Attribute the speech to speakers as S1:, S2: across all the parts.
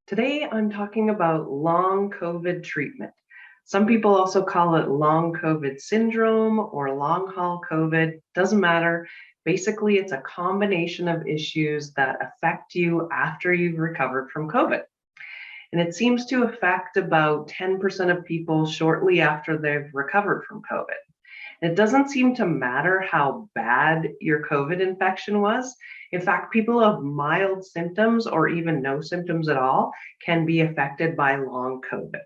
S1: Today, I'm talking about long COVID treatment. Some people also call it long COVID syndrome or long haul COVID. Doesn't matter. Basically, it's a combination of issues that affect you after you've recovered from COVID. And it seems to affect about 10% of people shortly after they've recovered from COVID. It doesn't seem to matter how bad your COVID infection was. In fact, people of mild symptoms or even no symptoms at all can be affected by long COVID.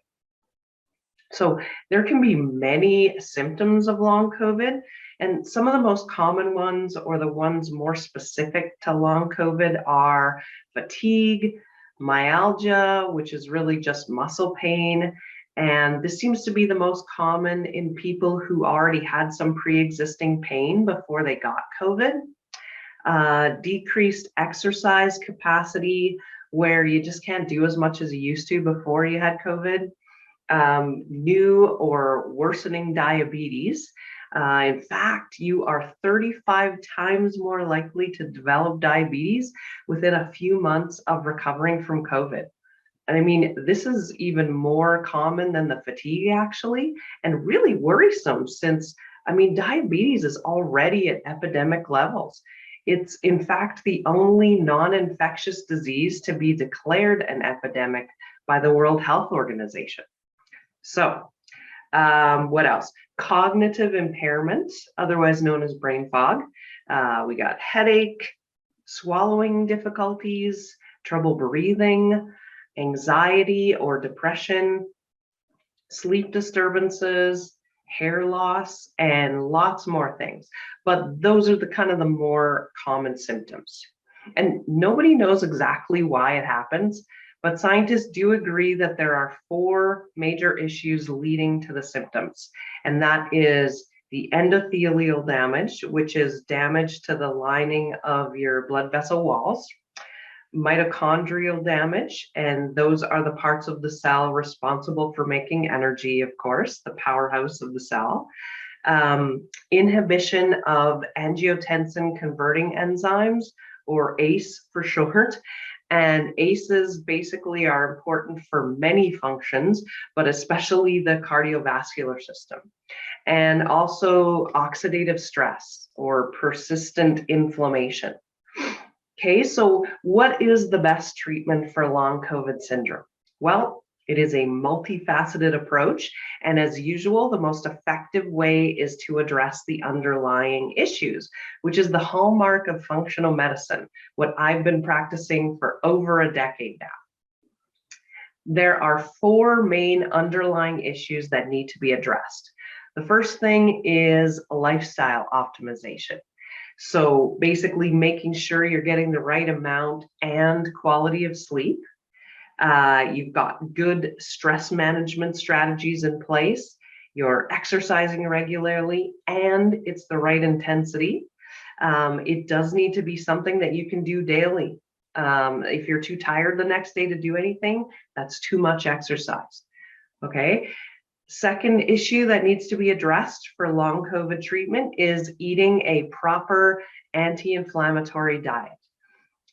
S1: So there can be many symptoms of long COVID, and some of the most common ones or the ones more specific to long COVID are fatigue, myalgia, which is really just muscle pain. And this seems to be the most common in people who already had some pre-existing pain before they got COVID. Decreased exercise capacity, where you just can't do as much as you used to before you had COVID. New or worsening diabetes. In fact, you are 35 times more likely to develop diabetes within a few months of recovering from COVID. And I mean, this is even more common than the fatigue, actually, and really worrisome since, I mean, diabetes is already at epidemic levels. It's, in fact, the only non infectious disease to be declared an epidemic by the World Health Organization. So, what else? Cognitive impairment, otherwise known as brain fog. We got headache, swallowing difficulties, trouble breathing, anxiety or depression, sleep disturbances, hair loss, and lots more things. But those are the kind of the more common symptoms. And nobody knows exactly why it happens, but scientists do agree that there are four major issues leading to the symptoms. And that is the endothelial damage, which is damage to the lining of your blood vessel walls, mitochondrial damage, and those are the parts of the cell responsible for making energy, of course, the powerhouse of the cell. Inhibition of angiotensin converting enzymes, or ACE for short. And ACEs basically are important for many functions, but especially the cardiovascular system. And also oxidative stress or persistent inflammation. Okay, so what is the best treatment for long COVID syndrome? Well, it is a multifaceted approach. And as usual, the most effective way is to address the underlying issues, which is the hallmark of functional medicine, what I've been practicing for over a decade now. There are four main underlying issues that need to be addressed. The first thing is lifestyle optimization. So basically making sure you're getting the right amount and quality of sleep. You've got good stress management strategies in place. You're exercising regularly and it's the right intensity. It does need to be something that you can do daily. If you're too tired the next day to do anything, that's too much exercise. Okay. Second issue that needs to be addressed for long COVID treatment is eating a proper anti-inflammatory diet.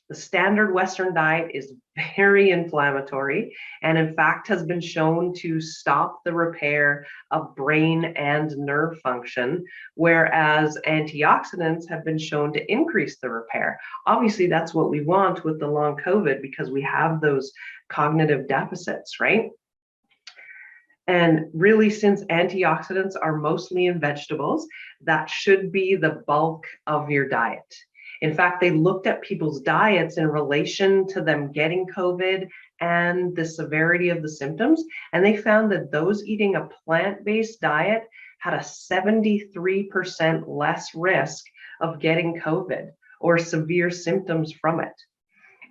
S1: The standard Western diet is very inflammatory and in fact has been shown to stop the repair of brain and nerve function, whereas antioxidants have been shown to increase the repair. Obviously, that's what we want with the long COVID because we have those cognitive deficits, right? And really, since antioxidants are mostly in vegetables, that should be the bulk of your diet. In fact, they looked at people's diets in relation to them getting COVID and the severity of the symptoms, and they found that those eating a plant-based diet had a 73% less risk of getting COVID or severe symptoms from it.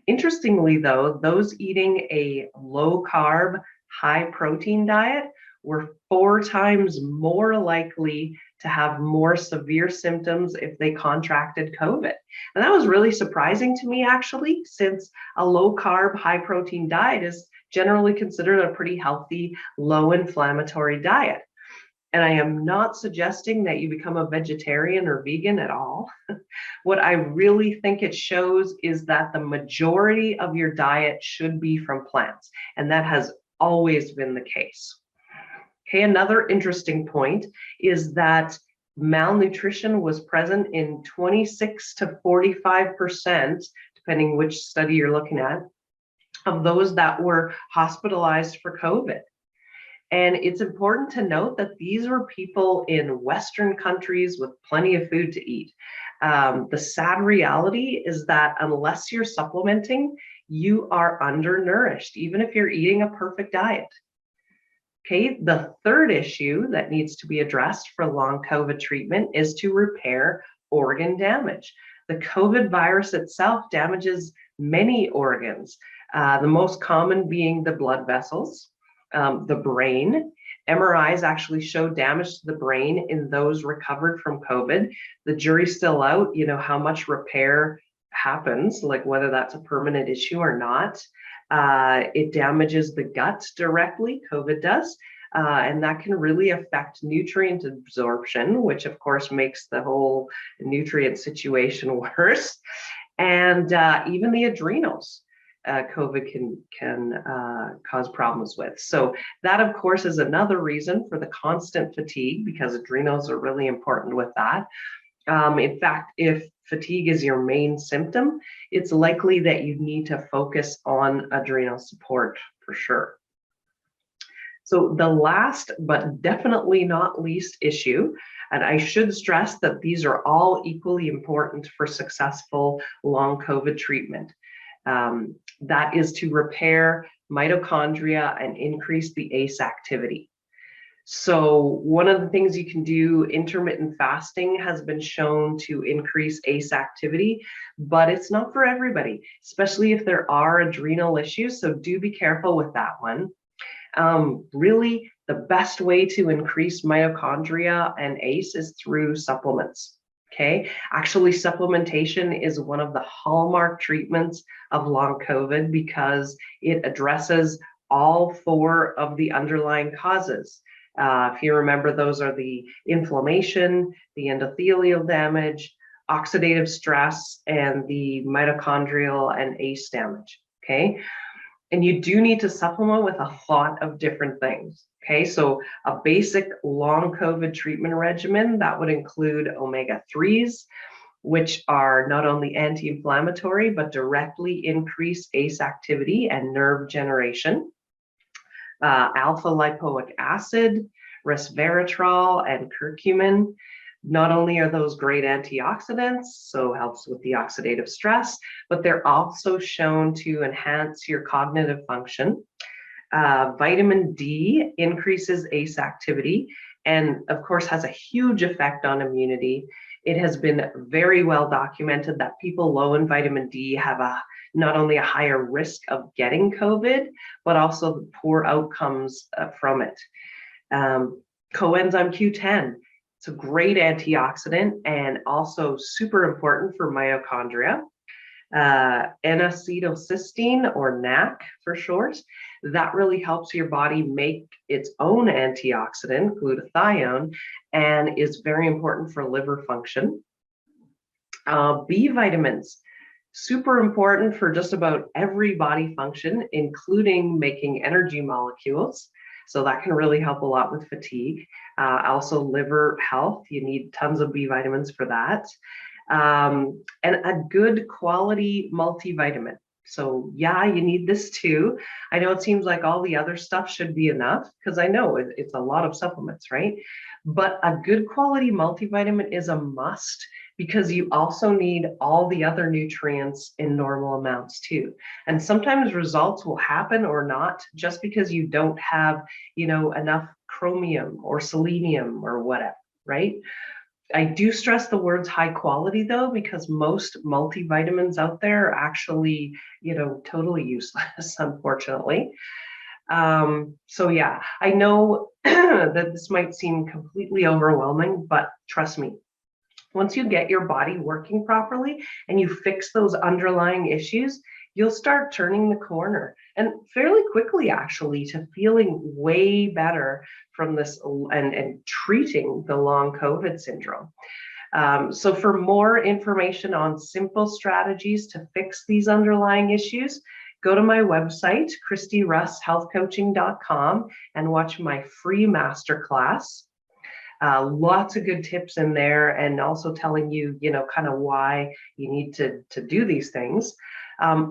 S1: Interestingly, though, those eating a low-carb, high-protein diet were 4 times more likely to have more severe symptoms if they contracted COVID. And that was really surprising to me, actually, since a low-carb, high-protein diet is generally considered a pretty healthy, low-inflammatory diet. And I am not suggesting that you become a vegetarian or vegan at all. What I really think it shows is that the majority of your diet should be from plants, and that has always been the case. Okay, another interesting point is that malnutrition was present in 26 to 45%, depending which study you're looking at, of those that were hospitalized for COVID. And it's important to note that these were people in Western countries with plenty of food to eat. The sad reality is that unless you're supplementing, you are undernourished, even if you're eating a perfect diet. Okay, the third issue that needs to be addressed for long COVID treatment is to repair organ damage. The COVID virus itself damages many organs, the most common being the blood vessels, the brain. MRIs actually show damage to the brain in those recovered from COVID. The jury's still out, how much repair happens, like whether that's a permanent issue or not. It damages the gut directly, COVID does, and that can really affect nutrient absorption, which of course makes the whole nutrient situation worse. And even the adrenals. COVID can cause problems with. So that, of course, is another reason for the constant fatigue, because adrenals are really important with that. In fact, if fatigue is your main symptom, it's likely that you need to focus on adrenal support for sure. So the last, but definitely not least issue, and I should stress that these are all equally important for successful long COVID treatment. That is to repair mitochondria and increase the ACE activity. So one of the things you can do, intermittent fasting has been shown to increase ACE activity, but it's not for everybody, especially if there are adrenal issues. So do be careful with that one. Really, the best way to increase mitochondria and ACE is through supplements. Okay, actually, supplementation is one of the hallmark treatments of long COVID because it addresses all 4 of the underlying causes. If you remember, those are the inflammation, the endothelial damage, oxidative stress, and the mitochondrial and ACE damage. Okay, and you do need to supplement with a lot of different things. Okay, so a basic long COVID treatment regimen that would include omega-3s, which are not only anti-inflammatory, but directly increase ACE activity and nerve generation. Alpha lipoic acid, resveratrol, and curcumin. Not only are those great antioxidants, so helps with the oxidative stress, but they're also shown to enhance your cognitive function. Vitamin D increases ACE activity and, of course, has a huge effect on immunity. It has been very well documented that people low in vitamin D have not only a higher risk of getting COVID, but also the poor outcomes from it. Coenzyme Q10, it's a great antioxidant and also super important for mitochondria. N-acetylcysteine, or NAC for short, that really helps your body make its own antioxidant, glutathione, and is very important for liver function. B vitamins, super important for just about every body function, including making energy molecules. So that can really help a lot with fatigue. Also liver health, you need tons of B vitamins for that. And a good quality multivitamin. So yeah, you need this too. I know it seems like all the other stuff should be enough, because I know it's a lot of supplements, right? But a good quality multivitamin is a must, because you also need all the other nutrients in normal amounts too. And sometimes results will happen or not just because you don't have, enough chromium or selenium or whatever, right? I do stress the words high quality though, because most multivitamins out there are actually, totally useless, unfortunately. So yeah, I know that this might seem completely overwhelming, but trust me, once you get your body working properly and you fix those underlying issues, you'll start turning the corner, and fairly quickly actually, to feeling way better from this and treating the long COVID syndrome. So for more information on simple strategies to fix these underlying issues, go to my website, ChristyRussHealthCoaching.com, and watch my free masterclass. Lots of good tips in there, and also telling you, kind of why you need to do these things.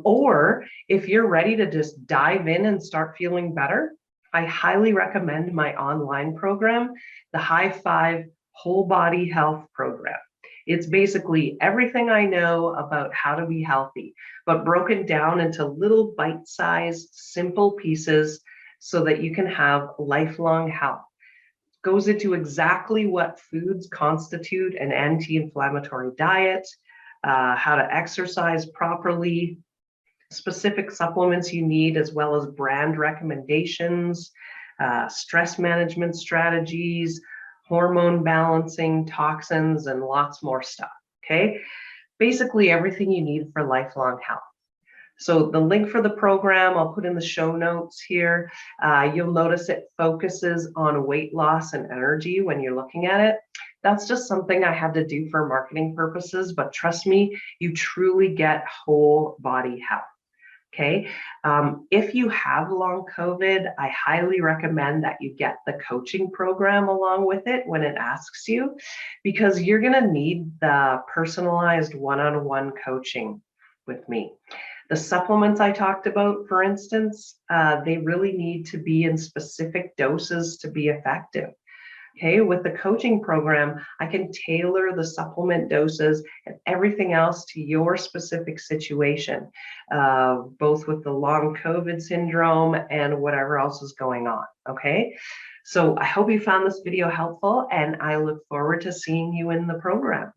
S1: Or if you're ready to just dive in and start feeling better, I highly recommend my online program, the High Five Whole Body Health Program. It's basically everything I know about how to be healthy, but broken down into little bite-sized, simple pieces so that you can have lifelong health. Goes into exactly what foods constitute an anti-inflammatory diet, how to exercise properly, specific supplements you need, as well as brand recommendations, stress management strategies, hormone balancing, toxins, and lots more stuff, okay? Basically everything you need for lifelong health. So the link for the program, I'll put in the show notes here. You'll notice it focuses on weight loss and energy when you're looking at it. That's just something I had to do for marketing purposes, but trust me, you truly get whole body health. Okay. If you have long COVID, I highly recommend that you get the coaching program along with it when it asks you, because you're going to need the personalized one-on-one coaching with me. The supplements I talked about, for instance, they really need to be in specific doses to be effective. Okay, with the coaching program, I can tailor the supplement doses and everything else to your specific situation, both with the long COVID syndrome and whatever else is going on. Okay, so I hope you found this video helpful, and I look forward to seeing you in the program.